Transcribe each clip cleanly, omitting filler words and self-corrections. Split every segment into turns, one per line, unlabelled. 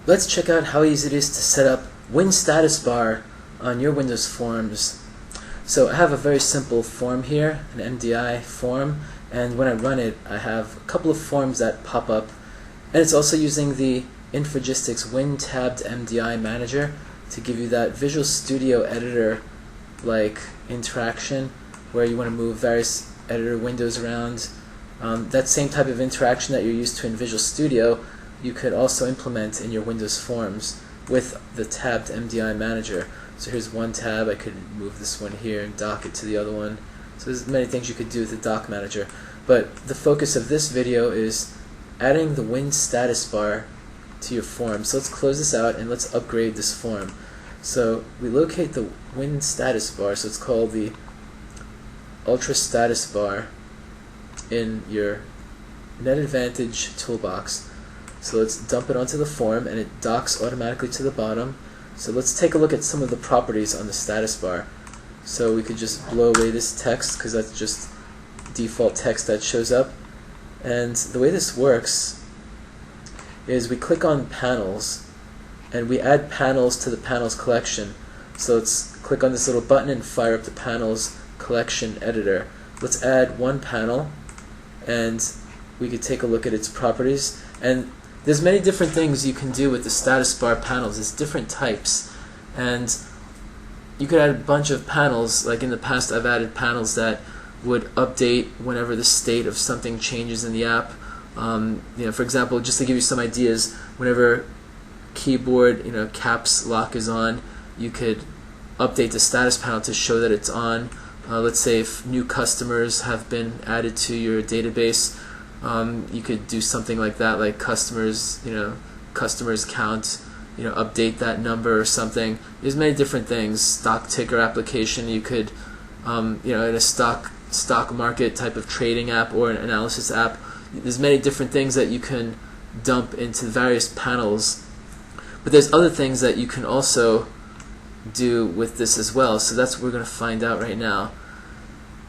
Let's check out how easy it is to set up WinStatusBar on your Windows forms. So I have a very simple form here, an MDI form, and when I run it I have a couple of forms that pop up, and it's also using the Infragistics Win-tabbed MDI manager to give you that Visual Studio Editor like interaction where you want to move various editor windows around. That same type of interaction that you're used to in Visual Studio you could also implement in your Windows forms with the tabbed MDI manager. So here's one tab, I could move this one here and dock it to the other one. So there's many things you could do with the dock manager. But the focus of this video is adding the WinStatusBar to your form. So let's close this out and let's upgrade this form. So we locate the WinStatusBar, so it's called the Ultra Status Bar in your NetAdvantage toolbox. So let's dump it onto the form and it docks automatically to the bottom. So let's take a look at some of the properties on the status bar. So we could just blow away this text because that's just default text that shows up. And the way this works is we click on panels and we add panels to the panels collection. So let's click on this little button and fire up the panels collection editor. Let's add one panel and we could take a look at its properties. And there's many different things you can do with the status bar panels. There's different types, and you could add a bunch of panels. Like in the past I've added panels that would update whenever the state of something changes in the app. For example, just to give you some ideas, whenever keyboard caps lock is on, you could update the status panel to show that it's on. Let's say if new customers have been added to your database, you could do something like that, like customers count, update that number or something. There's many different things. Stock ticker application, you could, in a stock market type of trading app or an analysis app, there's many different things that you can dump into various panels. But there's other things that you can also do with this as well. So that's what we're going to find out right now.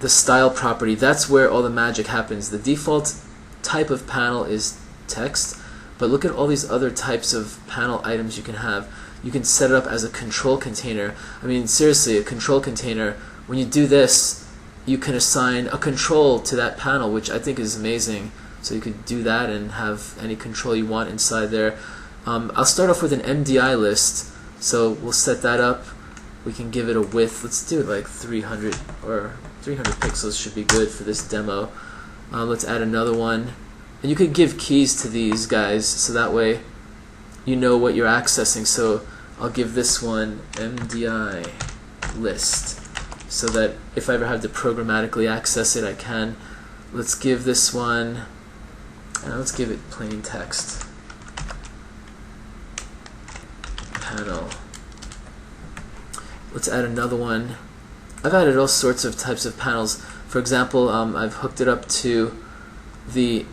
The style property, that's where all the magic happens. The default type of panel is text, but look at all these other types of panel items you can have. You can set it up as a control container. I mean, seriously, a control container, when you do this, you can assign a control to that panel, which I think is amazing. So you could do that and have any control you want inside there. I'll start off with an Mdi list, so we'll set that up. We can give it a width. Let's do it like 300 or 300 pixels should be good for this demo. Let's add another one, and you could give keys to these guys so that way you know what you're accessing. So I'll give this one Mdi List so that if I ever have to programmatically access it, I can. Let's give this one, let's give it plain text panel. Let's add another one. I've added all sorts of types of panels. For example, I've hooked it up to the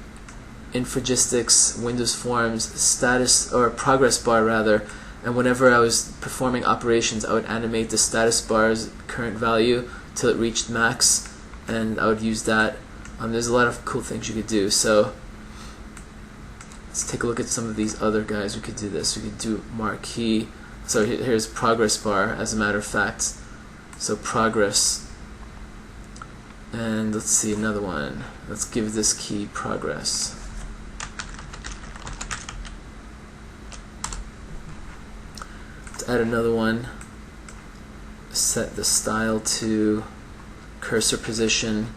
Infragistics Windows Forms status or progress bar rather, and whenever I was performing operations I would animate the status bar's current value till it reached max, and I would use that. There's a lot of cool things you could do. So let's take a look at some of these other guys. We could do this. We could do marquee. So here's progress bar, as a matter of fact. So progress. And let's see another one. Let's give this key progress. Let's add another one. Set the style to cursor position.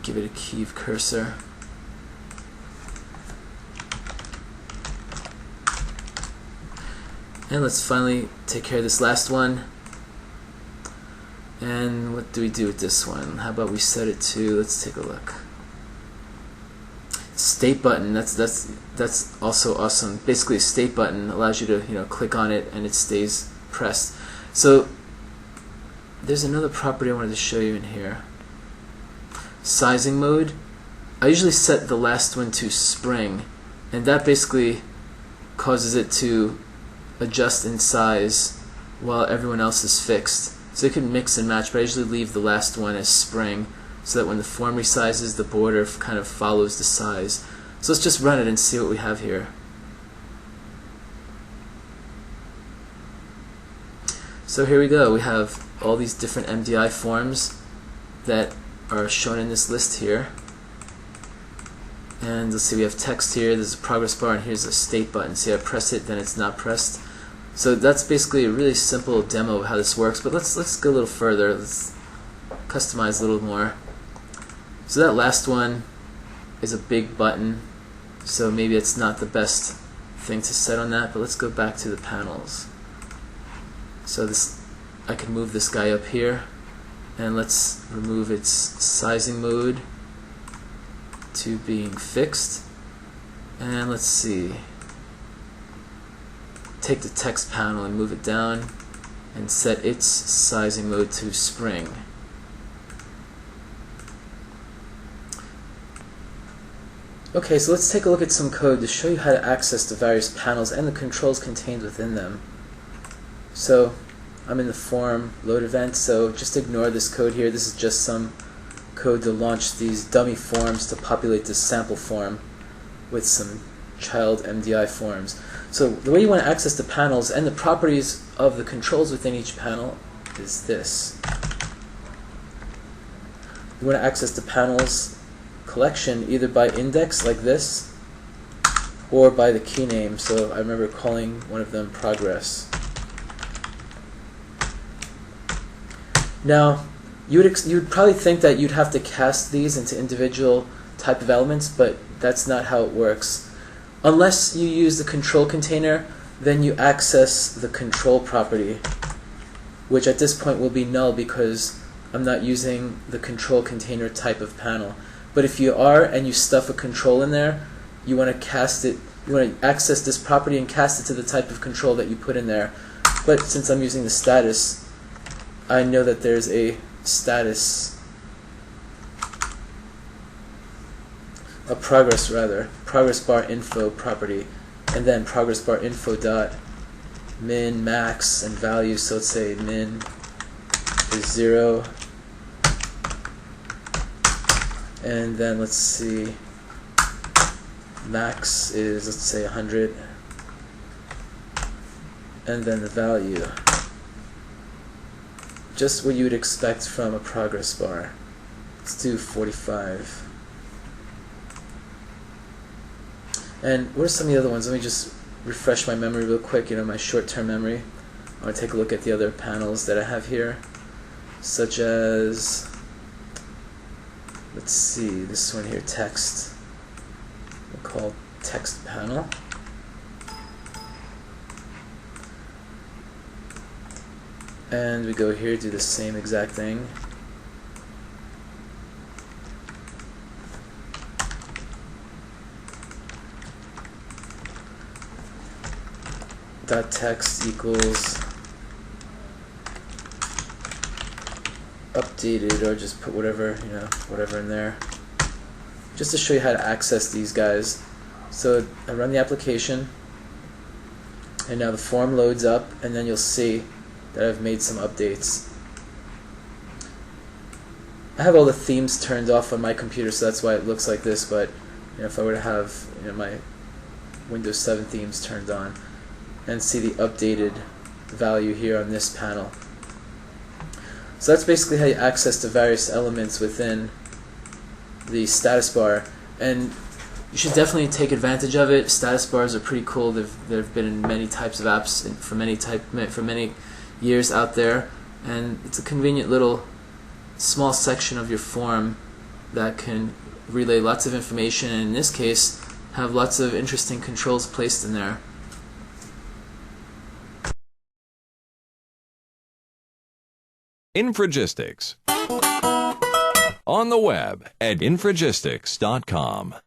Give it a key of cursor. And let's finally take care of this last one. And what do we do with this one? How about we set it to, let's take a look. State button, that's also awesome. Basically a state button allows you to click on it and it stays pressed. So there's another property I wanted to show you in here. Sizing mode. I usually set the last one to spring, and that basically causes it to adjust in size while everyone else is fixed. So you can mix and match, but I usually leave the last one as spring so that when the form resizes, the border kind of follows the size. So let's just run it and see what we have here. So here we go. We have all these different MDI forms that are shown in this list here. And let's see, we have text here, there's a progress bar, and here's a state button. See, I press it, then it's not pressed. So that's basically a really simple demo of how this works, but let's go a little further. Let's customize a little more. So that last one is a big button, so maybe it's not the best thing to set on that, but let's go back to the panels. So this, I can move this guy up here, and let's remove its sizing mode to being fixed, and let's see, take the text panel and move it down and set its sizing mode to spring. Okay, so let's take a look at some code to show you how to access the various panels and the controls contained within them. So I'm in the form load event, so just ignore this code here. This is just some code to launch these dummy forms to populate this sample form with some child MDI forms. So the way you want to access the panels and the properties of the controls within each panel is this. You want to access the panels collection either by index like this or by the key name. So I remember calling one of them progress. Now you would probably think that you'd have to cast these into individual type of elements, but that's not how it works. Unless you use the control container, then you access the control property, which at this point will be null because I'm not using the control container type of panel. But if you are and you stuff a control in there, you want to cast it, you want to access this property and cast it to the type of control that you put in there. But since I'm using the status, I know that there's a status, a progress bar info property, and then progress bar info dot min, max, and value. So let's say min is 0, and then let's see, max is, let's say, 100, and then the value, just what you would expect from a progress bar. Let's do 45. And what are some of the other ones? Let me just refresh my memory real quick, my short-term memory. I want to take a look at the other panels that I have here, such as, let's see, this one here, text. We'll call text panel. And we go here, do the same exact thing. Dot text equals updated, or just put whatever, whatever in there, just to show you how to access these guys. So I run the application, and now the form loads up, and then you'll see that I've made some updates. I have all the themes turned off on my computer, so that's why it looks like this, but if I were to have my Windows 7 themes turned on and see the updated value here on this panel. So that's basically how you access the various elements within the status bar, and you should definitely take advantage of it. Status bars are pretty cool. They've been in many types of apps for many years out there, and it's a convenient little small section of your form that can relay lots of information, and in this case have lots of interesting controls placed in there.
Infragistics. On the web at infragistics.com.